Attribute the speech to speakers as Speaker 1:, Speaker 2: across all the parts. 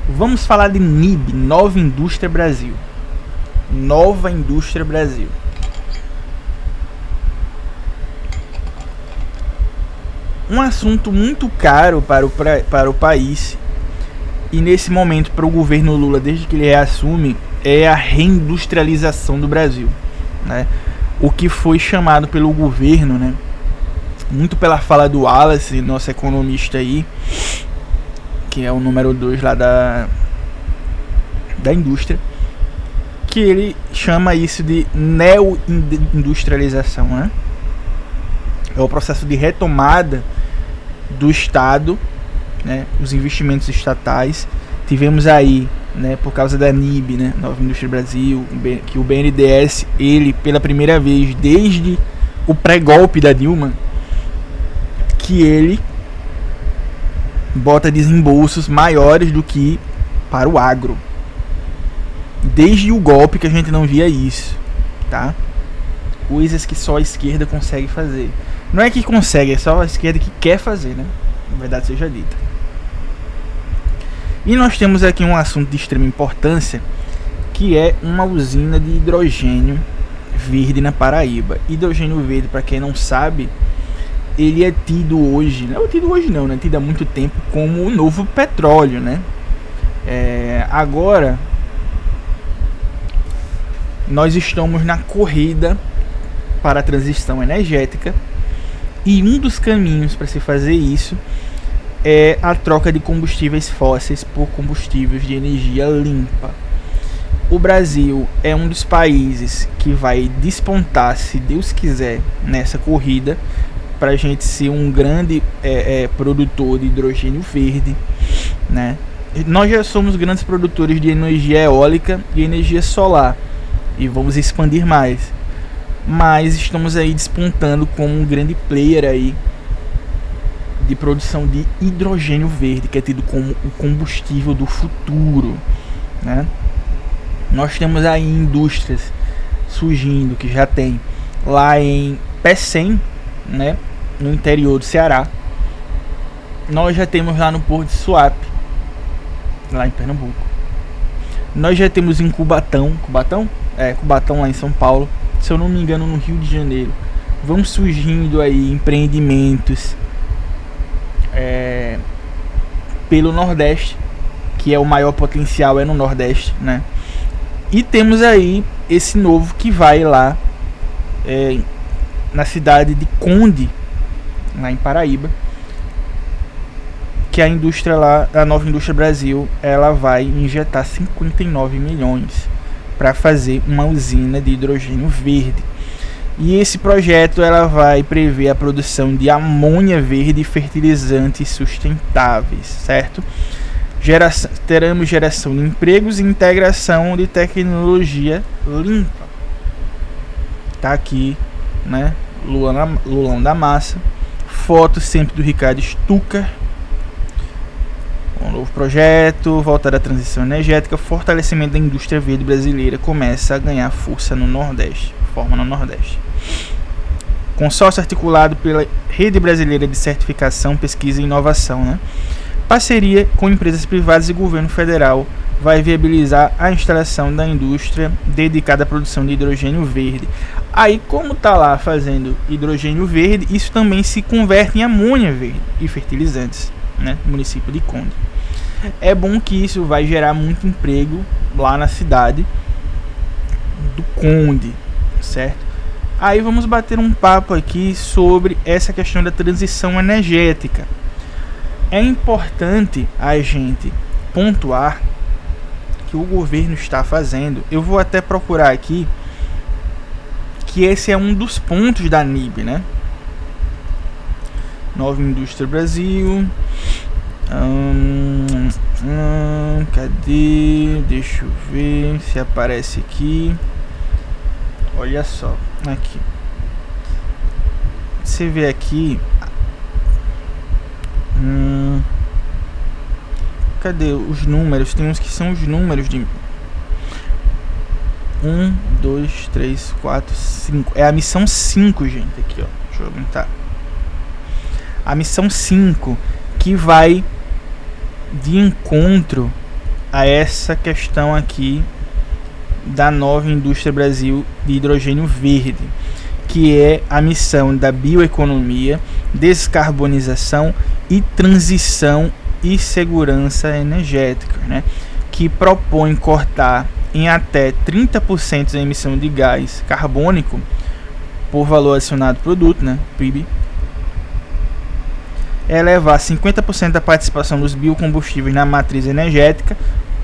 Speaker 1: Vamos falar de NIB, Nova Indústria Brasil. Nova Indústria Brasil. Um assunto muito caro para o país e nesse momento para o governo Lula, desde que ele reassume, é a reindustrialização do Brasil, né? O que foi chamado pelo governo, né? Muito pela fala do Wallace, nosso economista aí, que é o número 2 lá da indústria, que ele chama isso de neo-industrialização, né? É o processo de retomada do Estado, né? Os investimentos estatais. Tivemos aí, né, por causa da NIB, né, Nova Indústria Brasil, que o BNDES, ele pela primeira vez desde o pré-golpe da Dilma, que ele bota desembolsos maiores do que para o agro. Desde o golpe que a gente não via isso, tá? Coisas que só a esquerda consegue fazer. Não é que consegue, é só a esquerda que quer fazer, né? Na verdade seja dita. E nós temos aqui um assunto de extrema importância, que é uma usina de hidrogênio verde na Paraíba. Hidrogênio verde, para quem não sabe, ele é tido hoje, não é tido hoje não, né? Tido há muito tempo como o novo petróleo, né? Agora nós estamos na corrida para a transição energética e um dos caminhos para se fazer isso é a troca de combustíveis fósseis por combustíveis de energia limpa. O Brasil é um dos países que vai despontar, se Deus quiser, nessa corrida para a gente ser um grande produtor de hidrogênio verde, né? Nós já somos grandes produtores de energia eólica e energia solar e vamos expandir mais, mas estamos aí despontando como um grande player aí de produção de hidrogênio verde, que é tido como o combustível do futuro, né? Nós temos aí indústrias surgindo, que já tem lá em Pecém, né, no interior do Ceará. Nós já temos lá no Porto de Suape, lá em Pernambuco. Nós já temos em Cubatão lá em São Paulo. Se eu não me engano, no Rio de Janeiro. Vão surgindo aí empreendimentos pelo Nordeste, que é o maior potencial, é no Nordeste, né? E temos aí esse novo que vai lá na cidade de Conde, lá em Paraíba, que a indústria lá, a Nova Indústria Brasil, ela vai injetar 59 milhões para fazer uma usina de hidrogênio verde. E esse projeto ela vai prever a produção de amônia verde e fertilizantes sustentáveis, certo? Teremos geração de empregos e integração de tecnologia limpa. Tá aqui, né? Lulão da Massa. Foto sempre do Ricardo Stucker. Um novo projeto voltado à transição energética. Fortalecimento da indústria verde brasileira começa a ganhar força no Nordeste. Forma no Nordeste. Consórcio articulado pela Rede Brasileira de Certificação, Pesquisa e Inovação, né? Parceria com empresas privadas e governo federal vai viabilizar a instalação da indústria dedicada à produção de hidrogênio verde. Aí, como está lá fazendo hidrogênio verde, isso também se converte em amônia verde e fertilizantes, né? No município de Conde. É bom que isso vai gerar muito emprego lá na cidade do Conde, certo? Aí vamos bater um papo aqui sobre essa questão da transição energética. É importante a gente pontuar que o governo está fazendo. Eu vou até procurar aqui que esse é um dos pontos da NIB, né? Nova Indústria Brasil. Cadê? Deixa eu ver se aparece aqui. Olha só, aqui. Você vê aqui. Cadê os números? Tem uns que são os números de 1, 2, 3, 4, 5. É a missão 5, gente. Aqui, ó. Deixa eu aumentar. A missão 5, que vai de encontro a essa questão aqui da nova indústria Brasil de hidrogênio verde, que é a missão da bioeconomia, descarbonização e transição e segurança energética, né? Que propõe cortar em até 30% a emissão de gás carbônico por valor adicionado produto, né? PIB. Elevar 50% da participação dos biocombustíveis na matriz energética.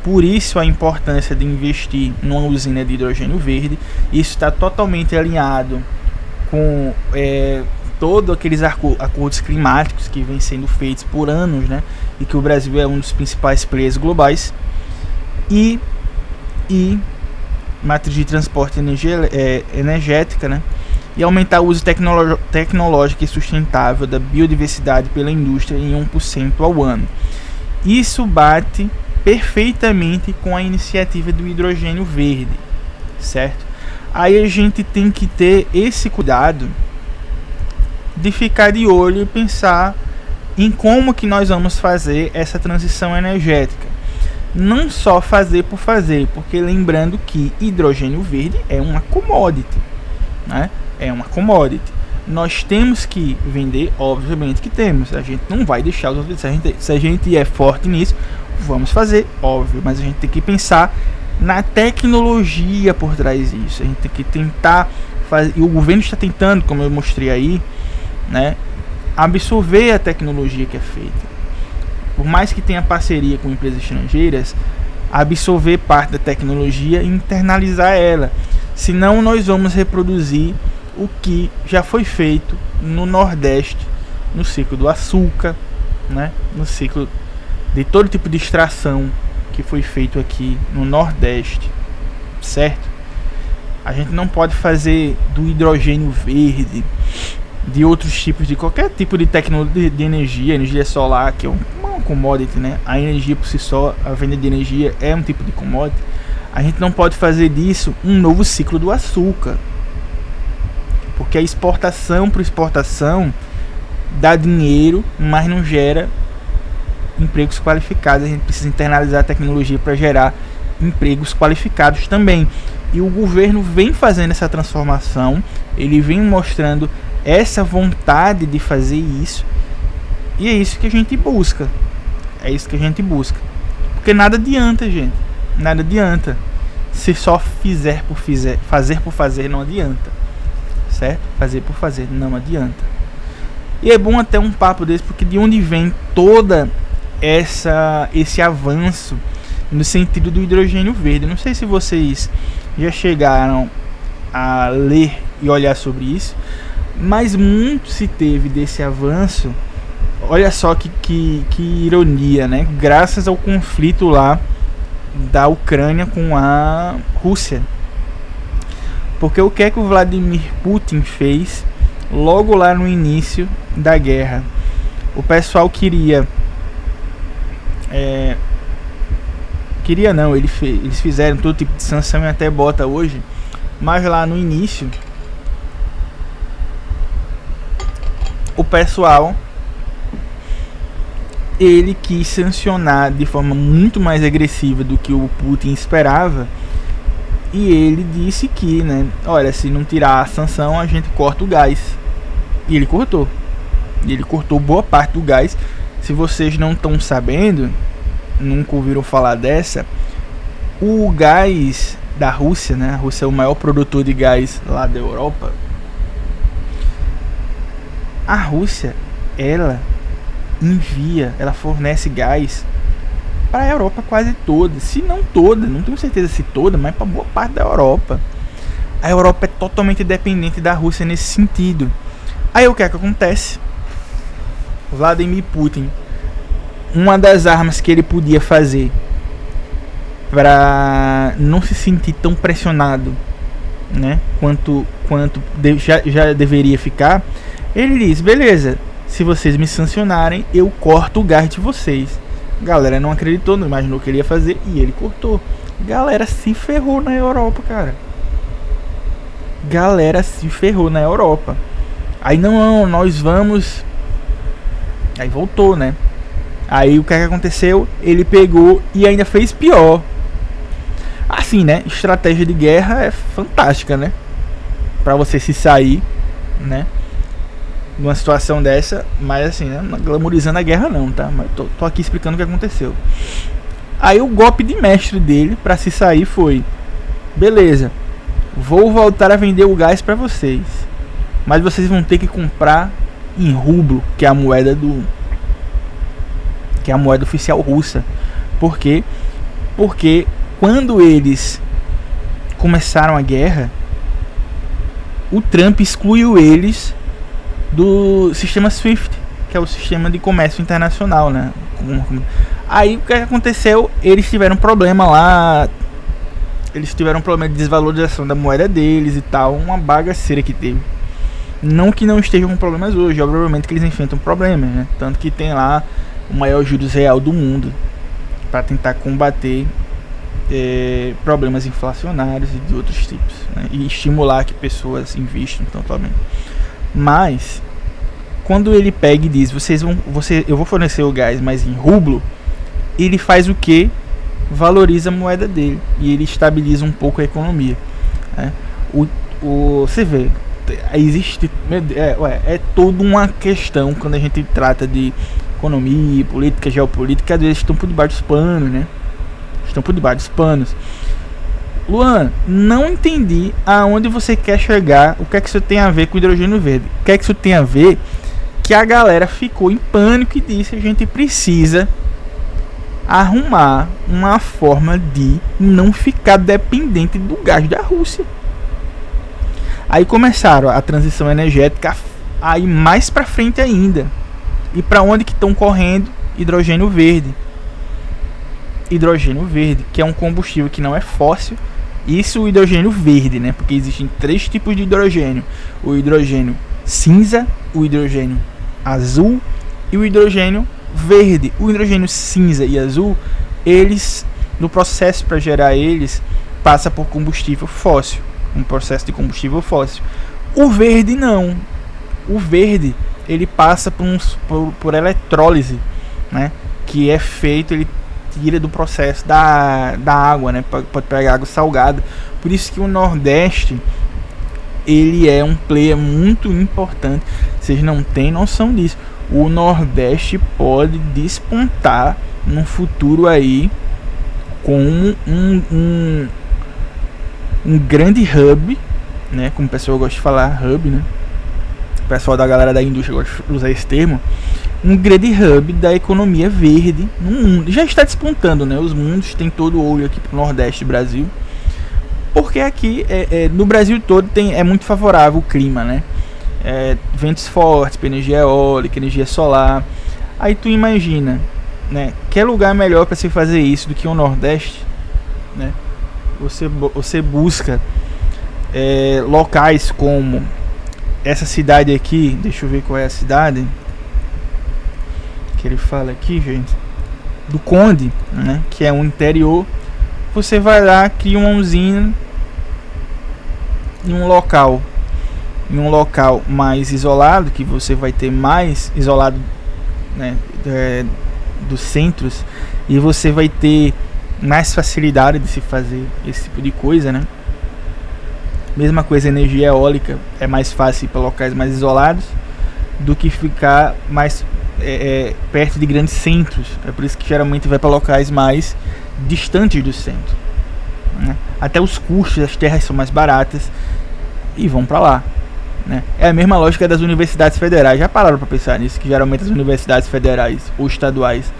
Speaker 1: Por isso a importância de investir numa usina de hidrogênio verde. Isso está totalmente alinhado com todos aqueles acordos climáticos que vêm sendo feitos por anos, né? E que o Brasil é um dos principais players globais. E matriz de transporte energética, né? E aumentar o uso tecnológico e sustentável da biodiversidade pela indústria em 1% ao ano. Isso bate perfeitamente com a iniciativa do hidrogênio verde, certo? Aí a gente tem que ter esse cuidado de ficar de olho e pensar em como que nós vamos fazer essa transição energética. Não só fazer por fazer, porque lembrando que hidrogênio verde é uma commodity, né? É uma commodity. Nós temos que vender, obviamente que temos. A gente não vai deixar os outros. Se a gente é forte nisso, vamos fazer, óbvio. Mas a gente tem que pensar na tecnologia por trás disso. A gente tem que tentar fazer. E o governo está tentando, como eu mostrei aí, né, absorver a tecnologia que é feita. Por mais que tenha parceria com empresas estrangeiras, absorver parte da tecnologia e internalizar ela. Senão nós vamos reproduzir o que já foi feito no Nordeste, no ciclo do açúcar, né? No ciclo de todo tipo de extração que foi feito aqui no Nordeste, certo? A gente não pode fazer do hidrogênio verde, de outros tipos, de qualquer tipo de tecnologia de energia solar, que é uma commodity, né? A energia por si só, a venda de energia é um tipo de commodity. A gente não pode fazer disso um novo ciclo do açúcar, porque a exportação por exportação dá dinheiro, mas não gera empregos qualificados. A gente precisa internalizar a tecnologia para gerar empregos qualificados também. E o governo vem fazendo essa transformação, ele vem mostrando essa vontade de fazer isso, e é isso que a gente busca. É isso que a gente busca. Porque nada adianta, gente. Nada adianta. Se só fazer por fazer não adianta. Certo? Fazer por fazer não adianta. E é bom até um papo desse, porque de onde vem toda esse avanço no sentido do hidrogênio verde? Não sei se vocês já chegaram a ler e olhar sobre isso, mas muito se teve desse avanço. Olha só que ironia, né? Graças ao conflito lá da Ucrânia com a Rússia. Porque o que é que o Vladimir Putin fez logo lá no início da guerra? O pessoal queria não, eles fizeram todo tipo de sanção e até bota hoje, mas lá no início o pessoal, ele quis sancionar de forma muito mais agressiva do que o Putin esperava. E ele disse que, né, olha, se não tirar a sanção, a gente corta o gás. E ele cortou. E ele cortou boa parte do gás. Se vocês não estão sabendo, nunca ouviram falar dessa, o gás da Rússia, né? A Rússia é o maior produtor de gás lá da Europa. A Rússia, ela fornece gás para a Europa quase toda, se não toda, não tenho certeza se toda, mas para boa parte da Europa. A Europa é totalmente dependente da Rússia nesse sentido. Aí o que é que acontece? Vladimir Putin, uma das armas que ele podia fazer para não se sentir tão pressionado, né, quanto já deveria ficar, ele diz: beleza, se vocês me sancionarem, eu corto o gás de vocês. Galera não acreditou, não imaginou o que ele ia fazer, e ele cortou. Galera se ferrou na Europa, cara. Galera se ferrou na Europa. Aí não, nós vamos. Aí voltou, né? Aí o que aconteceu? Ele pegou e ainda fez pior. Assim, né? Estratégia de guerra é fantástica, né? Pra você se sair, né? Numa situação dessa, mas assim, né? Não glamorizando a guerra não, tá? Mas tô aqui explicando o que aconteceu. Aí o golpe de mestre dele pra se sair foi: beleza, vou voltar a vender o gás pra vocês, mas vocês vão ter que comprar em rublo, que é a moeda oficial russa. Por quê? Porque quando eles começaram a guerra, o Trump excluiu eles do sistema SWIFT, que é o sistema de comércio internacional, né? Aí o que aconteceu? Eles tiveram problema lá. Eles tiveram problema de desvalorização da moeda deles e tal. Uma bagaceira que teve. Não que não estejam com problemas hoje, obviamente que eles enfrentam problemas, né? Tanto que tem lá o maior juros real do mundo para tentar combater problemas inflacionários e de outros tipos, né? E estimular que pessoas investam totalmente. Mas quando ele pega e diz: eu vou fornecer o gás, mas em rublo, ele faz o que? Valoriza a moeda dele e ele estabiliza um pouco a economia, né? Você vê, existe toda uma questão quando a gente trata de economia, política, geopolítica, às vezes estão por debaixo dos panos, né? Estão por debaixo dos panos. Luan, não entendi aonde você quer chegar. O que é que isso tem a ver com hidrogênio verde? O que é que isso tem a ver? Que a galera ficou em pânico e disse: a gente precisa arrumar uma forma de não ficar dependente do gás da Rússia. Aí começaram a transição energética a ir mais para frente ainda. E para onde que estão correndo? Hidrogênio verde. Hidrogênio verde, que é um combustível que não é fóssil. Isso, o hidrogênio verde, né? Porque existem 3 tipos de hidrogênio: o hidrogênio cinza, o hidrogênio azul e o hidrogênio verde. O hidrogênio cinza e azul, eles, no processo para gerar eles, passa por combustível fóssil, um processo de combustível fóssil. O verde não. O verde, ele passa por eletrólise, né? Que é feito, ele tira do processo da água, né? Pode pegar água salgada. Por isso que o Nordeste, ele é um player muito importante. Vocês não têm noção disso. O Nordeste pode despontar no futuro aí como um grande hub, né? Como o pessoal gosta de falar, hub, né? O pessoal da galera da indústria gosta de usar esse termo. Um grande hub da economia verde no mundo. Já está despontando, né? Os mundos têm todo o olho aqui pro Nordeste do Brasil. Porque aqui no Brasil todo é muito favorável o clima, né? Ventos fortes, energia eólica, energia solar. Aí tu imagina, né? Que lugar melhor para se fazer isso do que o Nordeste, né? Você busca locais como essa cidade aqui. Deixa eu ver qual é a cidade que ele fala aqui, gente. Do Conde, né? Que é um interior. Você vai lá, cria uma usina em um local mais isolado, que você vai ter mais isolado, né, dos centros, e você vai ter mais facilidade de se fazer esse tipo de coisa, né? Mesma coisa, energia eólica é mais fácil para locais mais isolados do que ficar mais perto de grandes centros. É por isso que geralmente vai para locais mais distantes do centro, né? Até os custos das terras são mais baratas e vão para lá, né? É a mesma lógica das universidades federais. Já pararam para pensar nisso? Que geralmente as universidades federais ou estaduais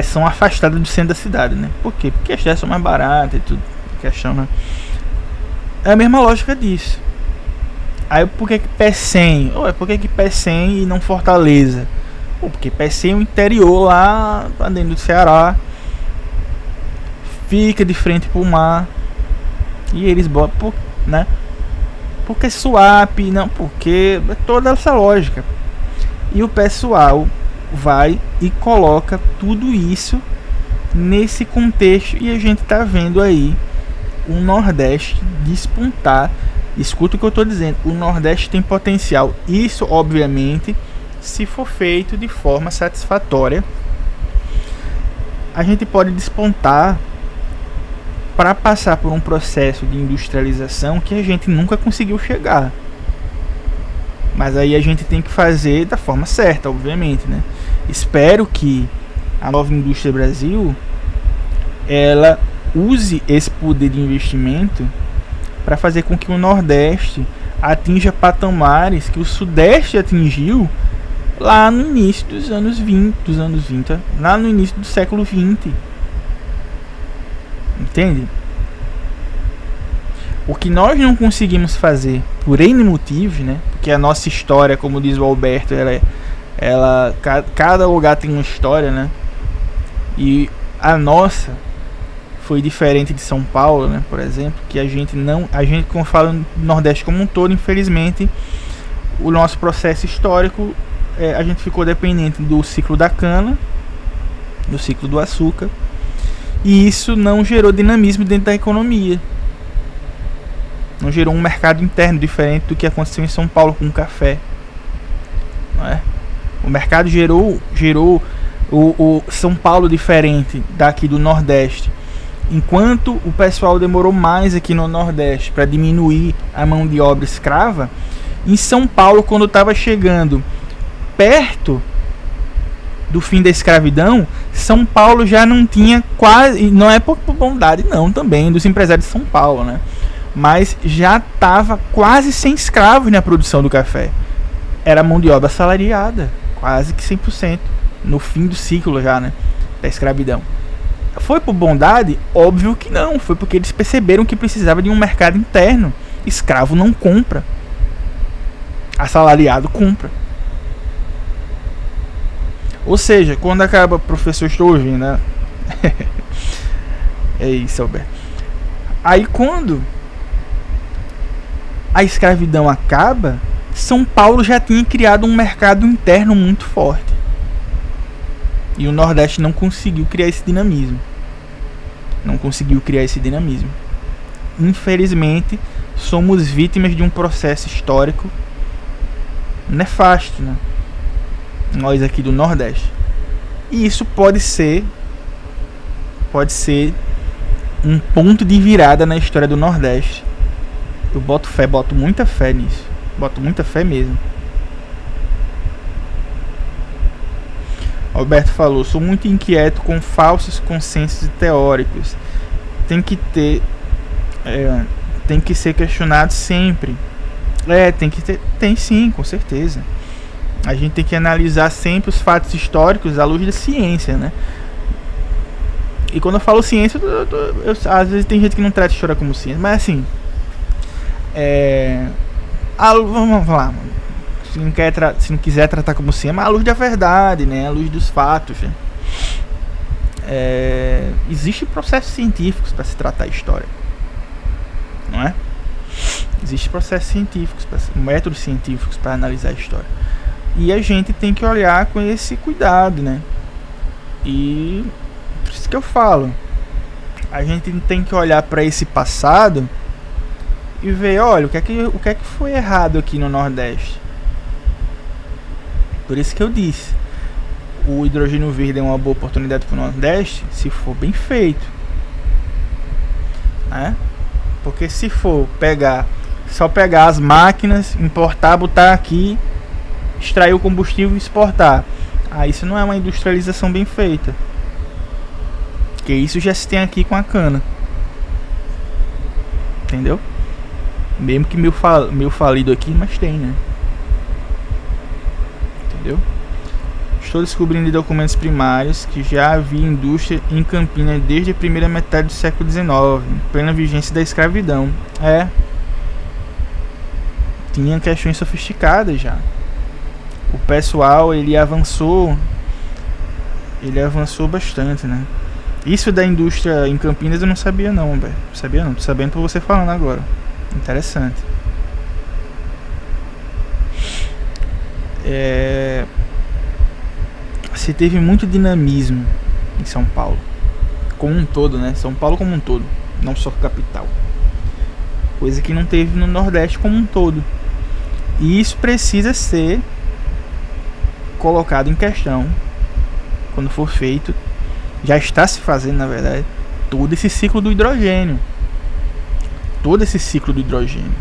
Speaker 1: são afastadas do centro da cidade, né? Por quê? Porque as terras são mais baratas e tudo. Questão, né? É a mesma lógica disso. Aí por que Pecém? Por que Pecém e não Fortaleza? Porque Pecém é o interior lá dentro do Ceará, fica de frente pro mar, e eles botam, né? Porque swap, não, porque é toda essa lógica. E o pessoal vai e coloca tudo isso nesse contexto, e a gente tá vendo aí o Nordeste despontar. Escuta o que eu tô dizendo, o Nordeste tem potencial. Isso, obviamente, se for feito de forma satisfatória a gente pode despontar para passar por um processo de industrialização que a gente nunca conseguiu chegar. Mas aí a gente tem que fazer da forma certa, obviamente, né? Espero que a nova indústria Brasil ela use esse poder de investimento para fazer com que o Nordeste atinja patamares que o Sudeste atingiu lá no início dos anos 20, lá no início do século 20. Entende? O que nós não conseguimos fazer por N motivos, né? Porque a nossa história, como diz o Alberto, cada lugar tem uma história, né? E a nossa foi diferente de São Paulo, né? Por exemplo, que a gente, como fala no Nordeste como um todo, infelizmente, o nosso processo histórico, a gente ficou dependente do ciclo da cana, do ciclo do açúcar, e isso não gerou dinamismo dentro da economia. Não gerou um mercado interno diferente do que aconteceu em São Paulo com o café. Não é? O mercado gerou o São Paulo diferente daqui do Nordeste. Enquanto o pessoal demorou mais aqui no Nordeste para diminuir a mão de obra escrava, em São Paulo, quando estava chegando perto do fim da escravidão, São Paulo já não tinha quase, não é por bondade não, também dos empresários de São Paulo, né? Mas já estava quase sem escravos na produção do café. Era mão de obra assalariada, quase que 100%, no fim do ciclo já, né, da escravidão. Foi por bondade? Óbvio que não, foi porque eles perceberam que precisava de um mercado interno. Escravo não compra, assalariado compra. Ou seja, quando acaba, professor, estou ouvindo, né? É isso, Alberto. Aí quando a escravidão acaba, São Paulo já tinha criado um mercado interno muito forte. E o Nordeste não conseguiu criar esse dinamismo. Infelizmente, somos vítimas de um processo histórico nefasto, né? Nós aqui do Nordeste. E isso pode ser um ponto de virada na história do Nordeste. Eu boto muita fé nisso. Boto muita fé mesmo. Alberto falou: sou muito inquieto com falsos consensos teóricos. Tem que ser questionado sempre. Tem sim, com certeza. A gente tem que analisar sempre os fatos históricos à luz da ciência, né? E quando eu falo ciência, às vezes tem gente que não trata história como ciência, mas assim, vamos lá, se não quiser tratar como ciência, mas à luz da verdade, né? À luz dos fatos, né? Existem processos científicos para se tratar a história, não é? Existem processos científicos, métodos científicos para analisar a história. E a gente tem que olhar com esse cuidado, né? E por isso que eu falo, a gente tem que olhar para esse passado e ver, olha, o que é que foi errado aqui no Nordeste. Por isso que eu disse, o hidrogênio verde é uma boa oportunidade para o Nordeste se for bem feito, né? Porque se for só pegar as máquinas, importar, botar aqui, extrair o combustível e exportar, isso não é uma industrialização bem feita. Porque isso já se tem aqui com a cana. Entendeu? Mesmo que meio falido aqui, mas tem, né? Entendeu? Estou descobrindo em documentos primários que já havia indústria em Campinas desde a primeira metade do século XIX, em plena vigência da escravidão. Tinha questões sofisticadas já. O pessoal, ele avançou bastante, né? Isso da indústria em Campinas eu não sabia não, velho. Sabia não, tô sabendo por você falando agora. Interessante. Se teve muito dinamismo em São Paulo como um todo, né? São Paulo como um todo, não só capital. Coisa que não teve no Nordeste como um todo. E isso precisa ser colocado em questão quando for feito já está se fazendo, na verdade, todo esse ciclo do hidrogênio. Todo esse ciclo do hidrogênio,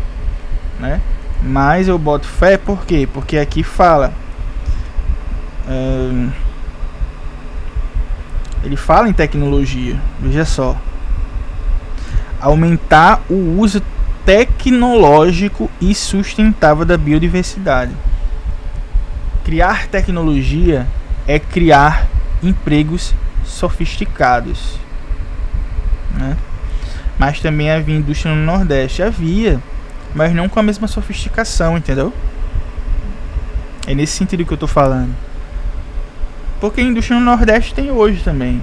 Speaker 1: né? Mas eu boto fé por quê? Porque aqui fala... ele fala em tecnologia, veja só. Aumentar o uso tecnológico e sustentável da biodiversidade. Criar tecnologia é criar empregos sofisticados, né? Mas também havia indústria no Nordeste. Havia, mas não com a mesma sofisticação, entendeu? É nesse sentido que eu tô falando. Porque a indústria no Nordeste tem hoje também.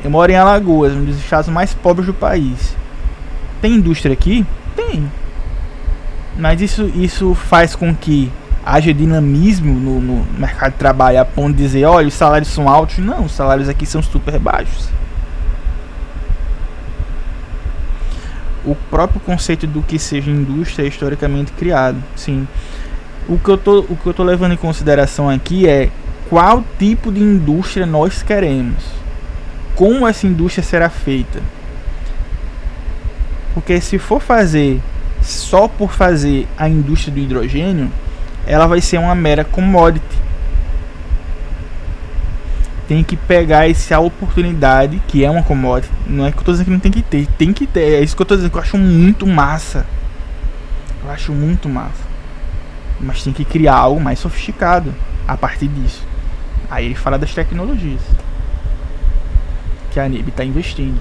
Speaker 1: Eu moro em Alagoas, um dos estados mais pobres do país. Tem indústria aqui? Tem. Mas isso faz com que haja dinamismo no mercado de trabalho, a ponto de dizer, olha, os salários são altos. Não, os salários aqui são super baixos. O próprio conceito do que seja indústria é historicamente criado. Sim. O que eu tô levando em consideração aqui é qual tipo de indústria nós queremos. Como essa indústria será feita. Porque se for fazer só por fazer a indústria do hidrogênio, ela vai ser uma mera commodity. Tem que pegar essa oportunidade, que é uma commodity. Não é que eu tô dizendo que não tem que ter. Tem que ter. É isso que eu tô dizendo, que eu acho muito massa. Eu acho muito massa. Mas tem que criar algo mais sofisticado a partir disso. Aí ele fala das tecnologias que a NIB está investindo.